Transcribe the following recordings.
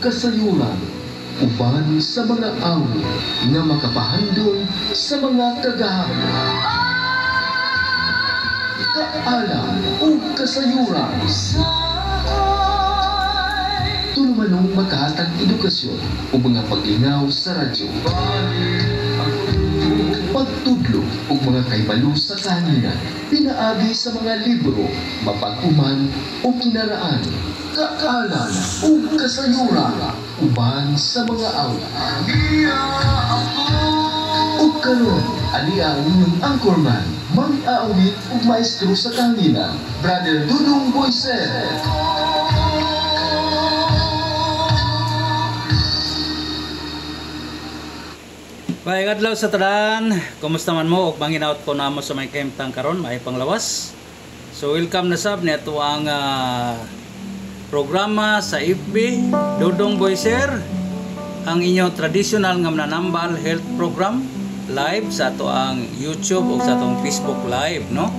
kasayuran uban sa mga awit nga makapahandom sa mga kagahaman. Kaalam o kasayuran. Tulumanong makahatag edukasyon o mga paglingaw sa radyo. Pagtudlo o mga kaibalo sa kahanginan, pinaagi sa mga libro, mapag-uman o kinaraan, kaalam o kasayuran, uban sa mga awit. O karon, ani ang inyong anchorman, mang-aawit o maestro sa kahanginan, Brother Dudong Boyser. Baik adlaw sa tanan, kumusta man mo? Og manginaot ko namo sa may kahimtang karon, may panglawas. So welcome na sab ni ato ang programa sa FB Dudong Boyser, ang inyong traditional nga mananambal health program live sa ato ang YouTube o sa atong Facebook live, no?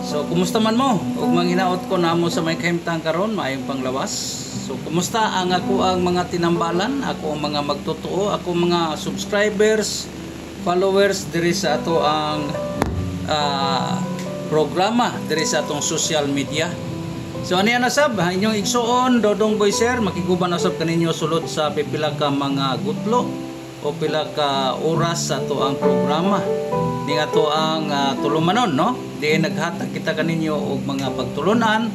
So kumusta man mo? Og manginaot ko namo sa may kahimtang karon, may panglawas. So, kumusta ang ako ang mga tinambalan, ako ang mga magtotoo, ako mga subscribers, followers diri sa ato ang programa diri sa atong social media. So ani ana sab, inyong igsuon Dodong Boyser, makiguban na sab kaninyo sulod sa pipila ka mga gutlo o pila ka oras sa ato ang programa. Ning ato ang tulumanon, no? Di naghatag kita kaninyo og mga pagtulunan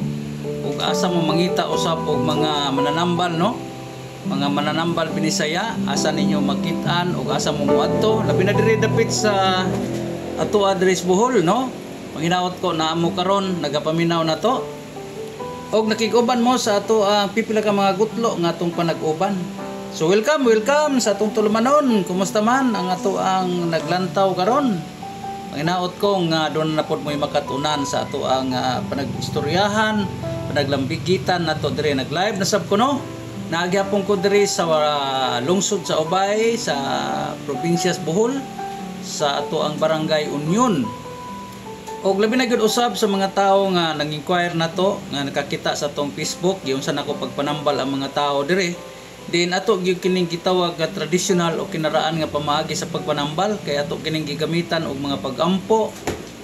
ug asa mo mangita usab og mga mananambal, no? Mga mananambal Binisaya, asa ninyo makitaan ug asa mo muadto, labi na diri dapit sa ato address Bohol, no? Panginaot ko na amo karon nagapaminaw na to. Og nakiguban mo sa ato pipila ka mga gutlo nga atong panag-uban. So welcome sa atong tulumanon. Kumusta man ang ato ang naglantaw karon? Panginaot ko nga doon na pod mo makatunan sa ato ang panag-istoryahan, panaglambigitan nato dire nag-live na sab ko, no? Naagyapon ko dire sa lungsod sa Ubay, sa probinsyas Bohol, sa ato ang barangay Union. Og labi na gyud usab sa mga tawo nga nang-inquire nato nga nakakita sa atong Facebook yung sa nako pagpanambal ang mga tawo dire. Din ato gyud kining gitawag nga traditional o kinaraan nga pamaagi sa pagpanambal, kay ato kining gigamitan og mga pag-ampo.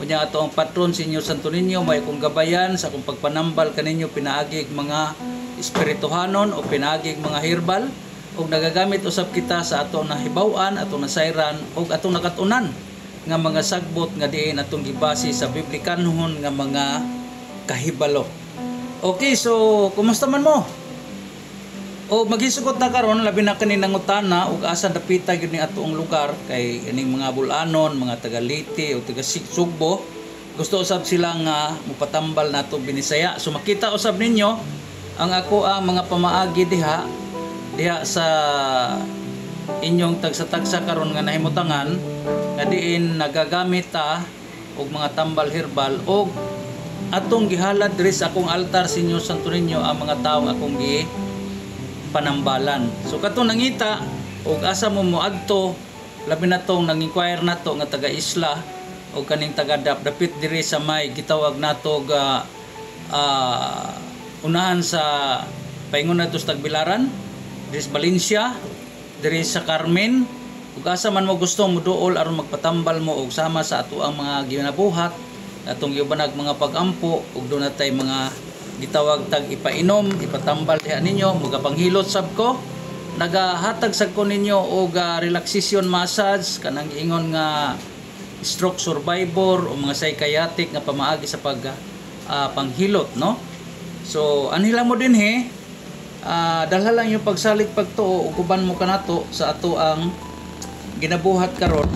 Unya ato ang patron Senyor Santo Niño, may kong gabayan sa kung pagpanambal kaninyo pinaagig mga espirituhanon o pinaagig mga herbal, og nagagamit usab kita sa ato na hibaw-an, ato na sayran og ato nakatunan nga mga sagbot nga diin atong gibase sa biblikanhon nga mga kahibalo. Okay, so kumusta man mo? O maghisugod na karon labi na kani nangutana ug asa dapita gyud ni atoong lugar kay ining mga Bulanon, mga taga Liti o taga Sugbo, gusto usab sila nga mupatambal nato Binisaya. So makita usab ninyo ang ako ang mga pamaagi diha sa inyong tagsa-tagsa karon nga nahimutangan nga diin nagagamit og mga tambal herbal og atong gihalad diri sa akong altar Senyor Santo Niño ang mga tawo akong panambalan. So katong nangita og asa mo moadto, labi na tong nang-inquire nato nga taga Isla o kaning taga dapit diri sa may gitawag nato ga unahan sa paingon nato sa Tagbilaran, diri sa Valencia, diri sa Carmen, ug asa man mo gusto mo duol aron magpatambal mo og sama sa ato ang mga ginabuhat, atong gibanag mga pag-ampo ug doon natay mga gitawag tag ipainom, ipatambal diha ninyo, magapanghilot sab ko. Nagahatag sad ko ninyo og relaxation massage kanang giingon nga stroke survivor o mga psychiatric nga pamaagi sa panghilot, no? So anhila mo din dalha lang yung pagsalig pagtuo ug uban mo kanato sa ato ang ginabuhat karon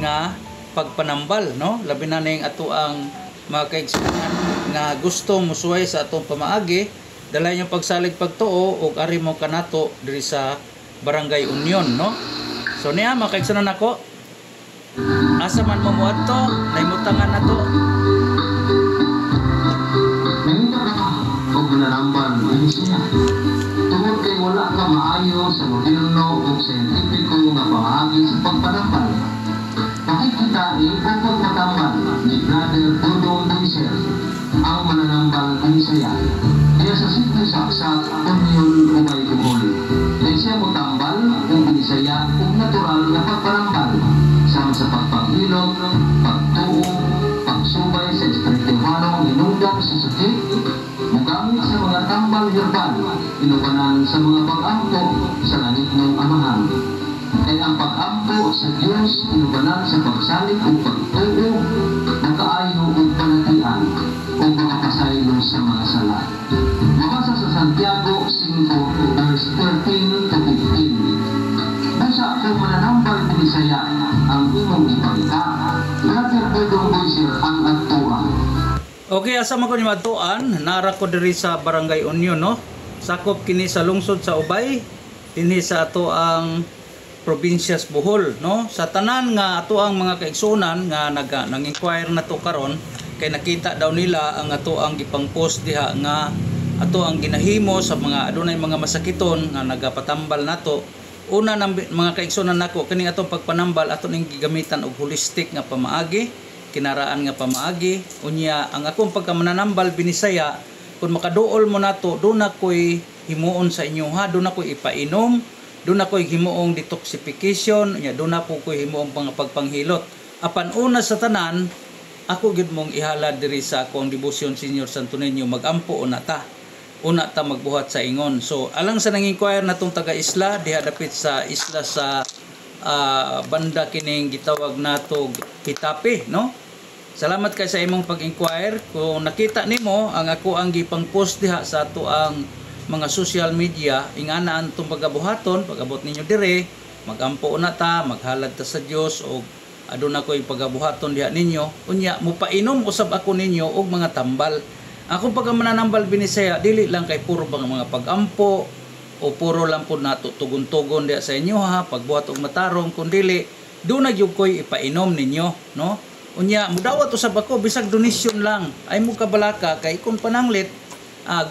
nga pagpanambal, no? Labi na ning ato ang mga kaigsunan nga gusto musuway sa atong pamaagi, dalay yung pagsalig pagtuo ug ari mo kanato diri sa Barangay Union, no? So niya mga kaigsunan nako, asa man mo muadto, nahimutangan nato. Ug nanambal Binisaya. Tungod kay wala ka maayo sa moderno ug siyentipiko nga pamaagi sa pagpanambal. Makikita ni pagpatambal ni Brother Dudong Boyser ang mananambal Binisaya. Kaya sa simple saksak, Union Ubay Bohol. Bisaya ug natural nga pagpanambal sama sa pagpanghilot, pagtuo, pagsubay sa espirituhanong inunggang susukit, mugamit sa mga tambal herbal, inubanan sa mga pag-ampo sa langit ng Amahan. Kaya ang pag-ampo sa Diyos, inubanan sa pagsalig o pagtuo, makaayo o panatian, o makapasaylo sa mga sala. Mabasa sa Santiago 5, verse 13 to 15. Busa ako mananambal Bisaya ang imong ipangita. Brother Dodong Boyser ang agtuang. Okay, asa man ko ni matuan, nara ko diri sa Barangay Union, no? Sakop kini sa lungsod sa Ubay, dinhi sa ato ang probinsya sa Bohol, no? Sa tanan nga ato ang mga kaigsunan nga nang-inquire na to karon, kay nakita daw nila ang ato ang gipang-post diha nga ato ang ginahimo sa mga adunay mga masakiton nga nagapatambal nato. Una ng mga kaigsunan nako kini atong pagpanambal ato ning gigamitan og holistic nga pamaagi, kinaraan nga pamaagi. Unya ang akong pagkamananambal binisaya kun makaduol mo nato do na koy himuon sa inyo ha, do na koy ipainom, do na koy himuong detoxification, unya do na koy himuong pagpanghilot. Apan una sa tanan ako gid mong ihalad diri sa akong debosyon Senior Santo Niño, magampo una ta magbuhat sa ingon. So alang sa nang-inquire natong taga-isla diha dapit sa isla sa banda kining gitawag nato Kitapi, no? Salamat kay sa imong pag-inquire. Kung nakita nimo ang ako ang gipang-post diha sa ato ang mga social media, ingana antong pagabuhaton, pag-abot ninyo dire, magampo na ta, maghalad ta sa Dios o aduna koy pagabuhaton diha ninyo. Unya mupainom usab ako ninyo og mga tambal. Ako pag mananambal binisaya, dili lang kay puro bang mga pag-ampo o puro lang po nato tugon-tugon diha sa inyo ha, pagbuhat og matarong, kundi do na gyud koy ipainom ninyo, no? Unya mudawat usab ako bisag donation lang. Ay mo kabalaka kay kung pananglit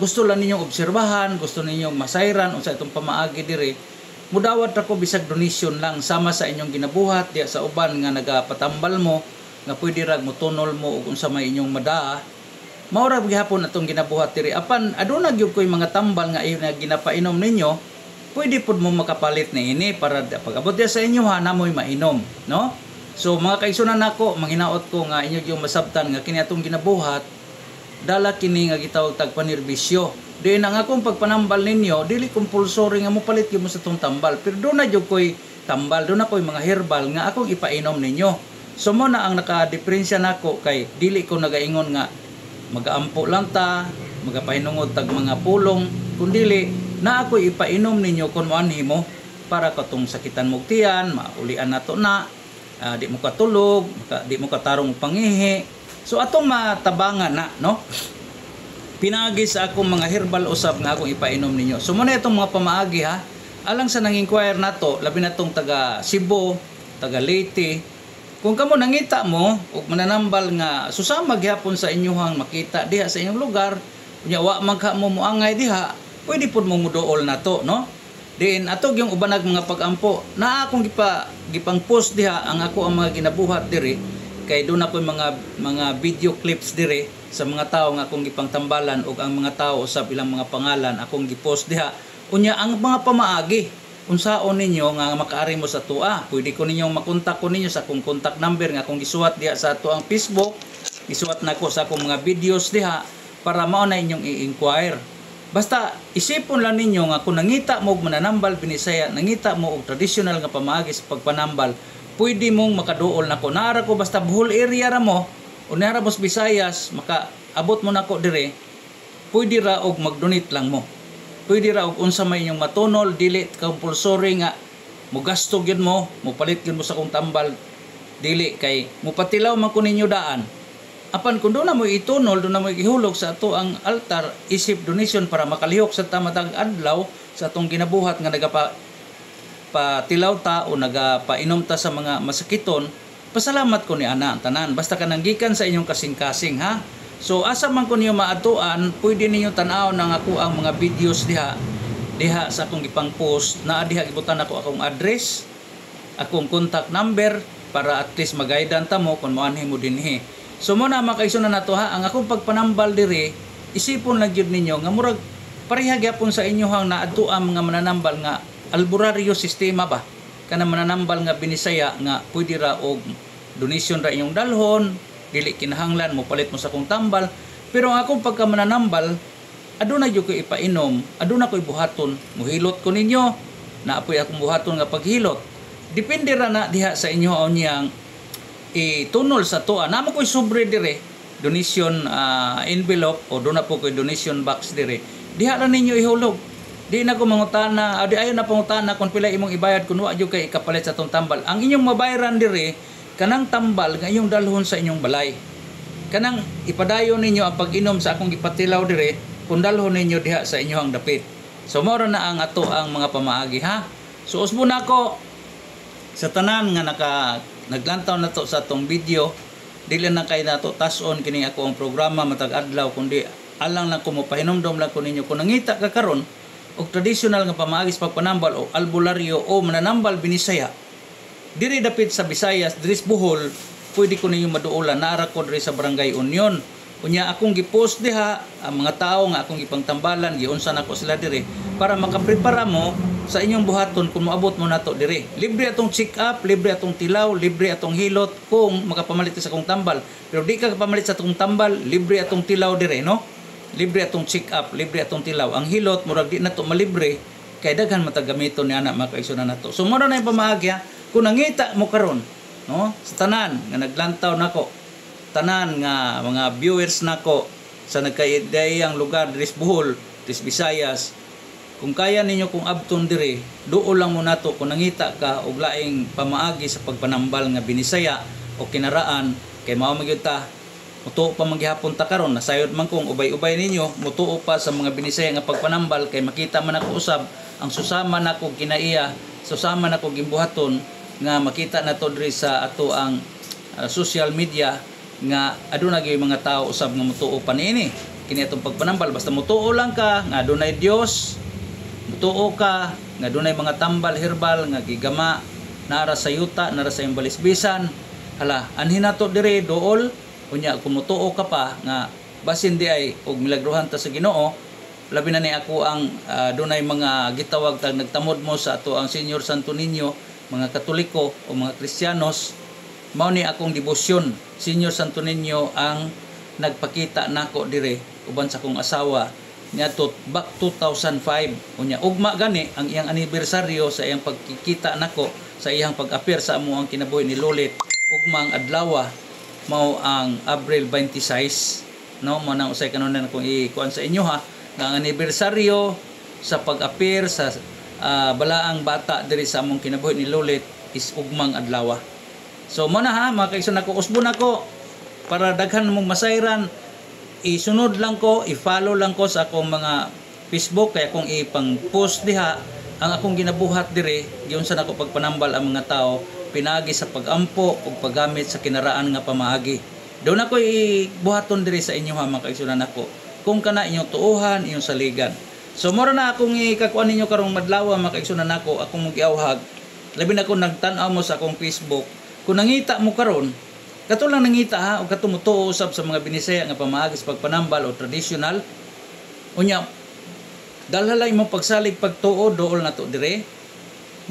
gusto lang ninyong obserbahan, gusto ninyong masayran unsa itong pamaagi dire. Mudawat ako bisag donation lang sama sa inyong ginabuhat diha sa uban nga nagapatambal mo nga pwede rag mo tunol mo ug unsa may inyong madaa. Maura gihapon atong ginabuhat diri. Apan aduna gyud koy mga tambal nga iyon nga ginapainom ninyo, pwede pud mo makapalit na ini para pag-abot diha sa inyo ha namoy mainom, no? So mga kaigsunan nako, manghinaot ko nga inyo yung masabtan nga kini atong ginabuhat dala kini nga gitawag tag panirbisyo. Diin ang akong pagpanambal ninyo, dili compulsory nga mo palit gyud mo sa tong tambal, pero do na gyud koy tambal, do na koy mga herbal nga akong ipainom ninyo. So mo na ang naka-diferensya nako kay dili ko nagaingon nga magaampo lang ta, magapahinungod tag mga pulong, kundili na ako ipainom ninyo kung moanhi mo para katong sakitan mo tiyan, maulian nato na, di mo katulog, di mo katarong pangihi. So atong matabangan na, no? Pinagi sa akong mga herbal usab nga akong ipainom ninyo. So muna itong mga pamaagi ha. Alang sa nang-inquire nato, labi na tong taga Cebu, taga Leyte. Kung kamo nangita mo ug mananambal nga susama gyapon sa inyohang makita diha sa inyong lugar, unya wa magka mo moangay diha, pwede pud mo muduol nato, no? Diin atog yung ubanag mga pag-ampo na akong gipang post diha ang ako ang mga ginabuhat diri kay doon ako mga video clips diri sa mga tao nga akong gipang tambalan ug ang mga tao usab ilang mga pangalan akong gipost diha. Unya ang mga pamaagi unsaon ninyo nga makaari mo sa tua, pwede ko ninyong makontak ko ninyo sa akong contact number nga akong gisuwat diha sa ato ang Facebook, gisuwat nako sa akong mga videos diha para mao na inyong i-inquire. Basta isipon lang ninyo nga kung nangita mo og mananambal binisaya, nangita mo og traditional nga pamaagi sa pagpanambal, pwede mong makaduol nako. Naara ko basta Bohol area ra mo o naara mo sa Visayas, makaabot mo nako dire, pwede ra og mag-donate lang mo. Pwede ra og unsa may inyong matunol, dili compulsory nga mugasto gyud mo, mupalit gyud mo sa kong tambal, dili kay mupatilaw man ko ninyo daan. Apan kun do na mo itunol, do na mo ihulog sa ato ang altar, isip donation para makalihok sa tamatag adlaw sa atong ginabuhat nga patilaw ta o nagapainom ta sa mga masakiton. Pasalamat ko ni ana ang tanan, basta ka nanggikan sa inyong kasing-kasing ha. So asa man ko niyo maatuan, pwede ninyo tan-aw nang ako ang mga videos diha sa akong gipang post. Naa diha gibutan ako akong address, akong contact number para at least magaydan ta mo kung moanhi mo dinhi. So mo na makaigsunan nato ha, ang akong pagpanambal diri, isipon lang gyud ninyo nga murag pareha gyapon sa inyo hang naadto ang mga mananambal nga albularyo sistema ba. kana mananambal nga binisaya nga pwede ra og donation ra inyong dalhon, dili kinahanglan mo palit mo sa akong tambal. Pero ang akong pagka mananambal, aduna gyud ko ipainom, aduna ko buhaton, muhilot ko ninyo, naapoy akong buhaton nga paghilot. Depende ra na diha sa inyo o niyang itunol sa tuwa. Namo ko'y sobre dire, donation envelope o doon na po ko'y donation box dire. Diha ra ninyo ihulog. Di na ko mangutana, di ayon na pangutana kung pila imong ibayad kung wa gyud kay ikapalit sa tong tambal. Ang inyong mabayaran dire kanang tambal nga inyong dalhon sa inyong balay. Kanang ipadayon ninyo ang pag-inom sa akong gipatilaw dire, kung dalhon ninyo diha sa inyong dapit. So mao na ang ato ang mga pamaagi ha. So usbo na ako sa tanan nga naglantaw na to sa atong video, dili na kay nato tas-on kini ako ang programa matag adlaw, kundi alang lang ko mo pahinomdom lang ko ninyo kung nangita ka karon og traditional nga pamaagi sa pagpanambal o albularyo o mananambal binisaya. Diri dapit sa Visayas, diri sa Bohol, pwede ko ninyo maduolan. Naara ko diri sa Barangay Union. Unya akong gipost diha ang mga tao nga akong gipangtambalan, giunsa nako sila diri para makaprepara mo sa inyong buhaton kung moabot mo nato diri. Libre atong check up, libre atong tilaw, libre atong hilot kung makapamalit sa akong tambal. Pero di ka kapamalit sa akong tambal, libre atong tilaw diri, no? Libre atong check up, libre atong tilaw. Ang hilot murag di nato malibre kay daghan matagamiton ni ana mga kaigsunan nato. So mo na yung pamaagya kung nangita mo karon, no? Sa tanan nga naglantaw nako, tanan nga mga viewers nako sa nagkaidayang lugar diri sa Bohol, diri sa Visayas, kung kaya ninyo kung abton diri, duol lang mo nato kung nangita ka og laing pamaagi sa pagpanambal nga binisaya o kinaraan kay mao magyud ta mutuo pa maghihapon ta karon, nasayod man kung ubay-ubay ninyo mutuo pa sa mga binisaya nga pagpanambal kay makita man ako usab ang susama nako kinaiya, susama nako gimbuhaton nga makita nato diri sa ato ang social media nga aduna gyud mga tao usab nga mutuo pa niini kini atong pagpanambal. Basta mutuo lang ka nga adunay Dios, mutuo ka nga adunay mga tambal herbal nga gigama nara sa yuta, nara sa imbalisbisan, hala anhin nato diri dool. Unya kung mutuo ka pa nga basin di ay og milagruhan ta sa Ginoo, labi na ni ako ang dunay mga gitawag tag nagtamod mo sa ato ang Senior Santo Niño, mga Katoliko o mga Kristiyanos, mao ni akong debosyon. Senior Santo Niño ang nagpakita nako dire uban sa akong asawa niadto back 2005. Unya ugma gani ang iyang anibersaryo sa iyang pagkikita nako sa iyang pag-appear sa amo ang kinabuhi ni Lolit. Ugma ang adlaw mao ang Abril 26, no? Mo nang usay kanunan kung ikuan sa inyo ha, nga ang anibersaryo sa pag-appear sa balaang bata diri sa among kinabuhi ni Lolit is ugmang adlaw. So mo na ha mga kaigsoon nako, usbo na ko para daghan mong masayran. Isunod lang ko, i-follow lang ko sa akong mga Facebook kaya kung ipang-post diha ang akong ginabuhat dire, giunsa nako pagpanambal ang mga tao pinagi sa pagampo ug paggamit sa kinaraan nga pamaagi. Doon ako ibuhaton diri sa inyo ha mga kaigsunan nako kung kana inyong tuuhan, inyong saligan. So mora na akong ikakuan ninyo karong madlaw mga kaigsunan nako, akong magiawhag. Labi na ko nagtan-aw mo sa akong Facebook. Kung nangita mo karon, kato lang nangita ha, o kato mo tuo usab sa mga binisaya nga pamaagi sa pagpanambal o traditional. Unya dalhalay mo pagsalig pagtuo dool na to dire.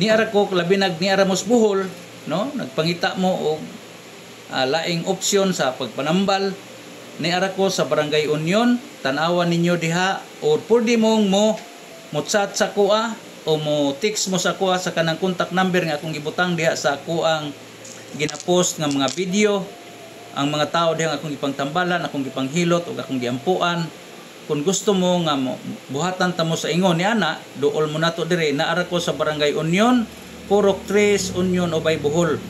Ni ara ko labi ni ara mos Bohol, no? Nagpangita mo og laing opsyon sa pagpanambal. Ni ara ko sa Barangay Union, tan-awan ninyo diha o pwede mong mo chat sa kuha o mo text mo sa kuha sa kanang contact number nga akong gibutang diha sa kuang ginapost nga mga video. Ang mga tao diha nga akong gipangtambalan, akong gipanghilot ug akong giampuan. Kung gusto mo nga buhatan ta mo sa ingon ni ana, duol mo nato dire. Naara ko sa Barangay Union, Purok 3, Union Obay Bohol.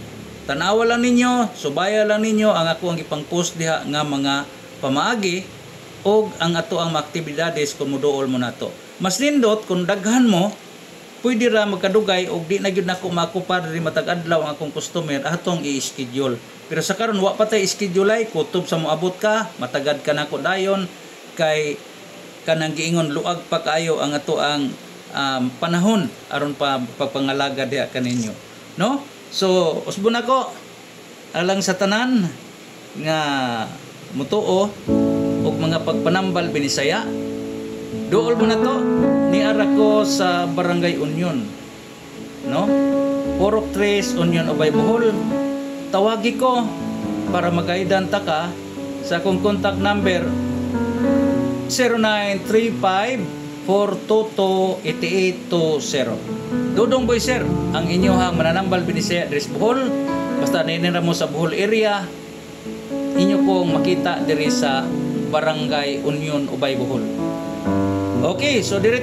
Tanawa lang ninyo, subaya lang ninyo ang ako ang gipang-post diha nga mga pamaagi og ang ato ang mga aktibidades kung muduol mo nato. Mas nindot kung daghan mo, pwede ra magkadugay og di na gyud nako makupar diri matag adlaw ang akong customer atong i-schedule. Pero sa karon wa pa tay schedule ay kutob sa moabot ka, matagad ka nako dayon kay kanang giingon luag pa kaayo ang ato ang panahon aron pa pagpangalaga diha kaninyo, no? So usbo nako alang sa tanan nga mutuo og mga pagpanambal binisaya, duol mo na to ni ara ko sa Barangay Union, no? Purok Tres, Union Ubay Bohol. Tawagi ko para magaidan ta ka sa akong contact number 0935-422-8820. Dodong Boy Sir, ang inyohang mananambal Binisaya Dres Bohol. Basta nainira mo sa Bohol area, inyo pong makita diri sa Barangay Union Ubay Bohol. Okay, so diri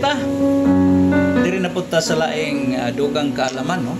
na punta sa laing dugang kaalaman, no?